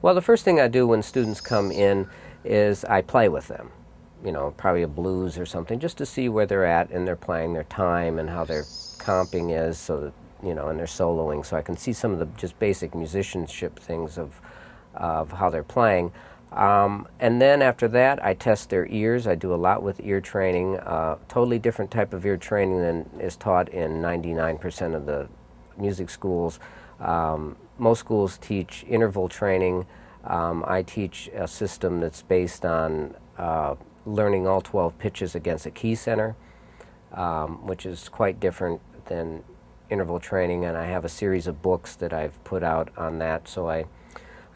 Well, the first thing I do when students come in is I play with them. You know, probably a blues or something, just to see where they're at and they're playing their time and how their comping is, so that and they're soloing, so I can see some of the just basic musicianship things of how they're playing. And then after that, I test their ears. I do a lot with ear training, totally different type of ear training than is taught in 99% of the music schools. Most schools teach interval training. I teach a system that's based on learning all 12 pitches against a key center, which is quite different than interval training, and I have a series of books that I've put out on that. So I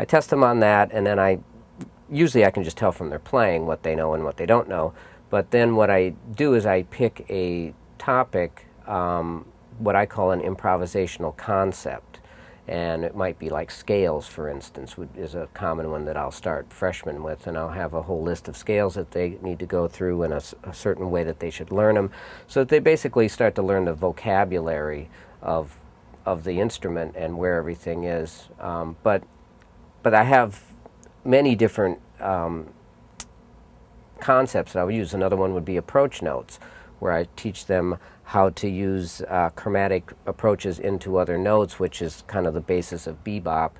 test them on that, and then usually I can just tell from their playing what they know and what they don't know. But then what I do is I pick a topic, what I call an improvisational concept. And it might be like scales, for instance, is a common one that I'll start freshmen with, and I'll have a whole list of scales that they need to go through in a certain way that they should learn them, so that they basically start to learn the vocabulary of the instrument and where everything is. But I have many different concepts that I would use. Another one would be approach notes, where I teach them how to use chromatic approaches into other notes, which is kind of the basis of bebop,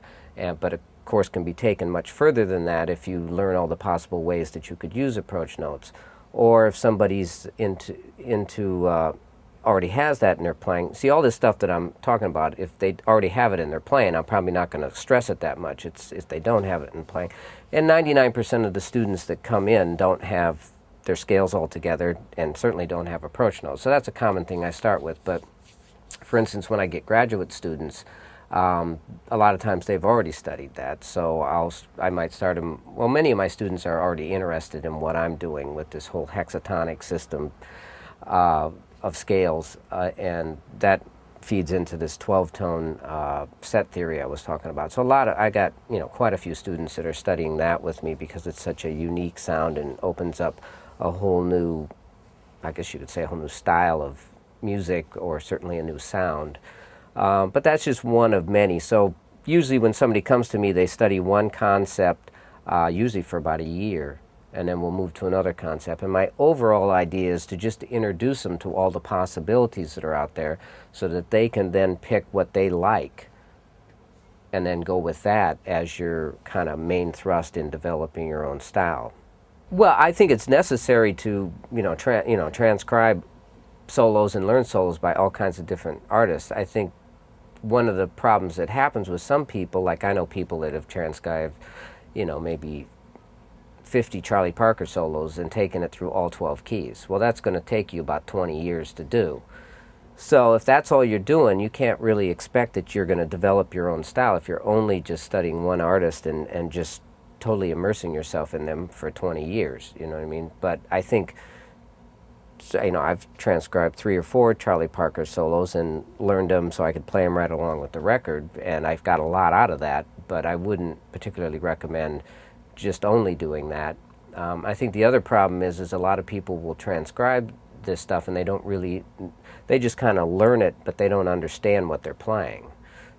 but of course can be taken much further than that if you learn all the possible ways that you could use approach notes. Or if somebody's into already has that in their playing. See, all this stuff that I'm talking about, if they already have it in their playing, I'm probably not going to stress it that much. It's if they don't have it in playing. And 99% of the students that come in don't have their scales all together, and certainly don't have approach notes. So that's a common thing I start with. But for instance, when I get graduate students, a lot of times they've already studied that. So I might start them. Well, many of my students are already interested in what I'm doing with this whole hexatonic system of scales, and that feeds into this 12-tone set theory I was talking about. So I got quite a few students that are studying that with me, because it's such a unique sound and opens up a whole new, I guess you could say, a whole new style of music, or certainly a new sound. But that's just one of many. So usually when somebody comes to me, they study one concept, usually for about a year, and then we'll move to another concept. And my overall idea is to just introduce them to all the possibilities that are out there, so that they can then pick what they like, and then go with that as your kind of main thrust in developing your own style. Well, I think it's necessary to transcribe solos and learn solos by all kinds of different artists. I think one of the problems that happens with some people, like I know people that have transcribed, maybe 50 Charlie Parker solos and taken it through all 12 keys. Well, that's going to take you about 20 years to do. So if that's all you're doing, you can't really expect that you're going to develop your own style if you're only just studying one artist and just totally immersing yourself in them for 20 years, you know what I mean? But I think, I've transcribed 3 or 4 Charlie Parker solos and learned them so I could play them right along with the record, and I've got a lot out of that, but I wouldn't particularly recommend just only doing that. I think the other problem is a lot of people will transcribe this stuff and they just kind of learn it, but they don't understand what they're playing.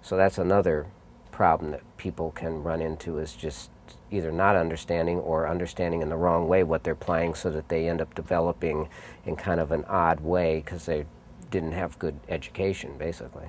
So that's another problem that people can run into, is just either not understanding or understanding in the wrong way what they're playing, so that they end up developing in kind of an odd way because they didn't have good education, basically.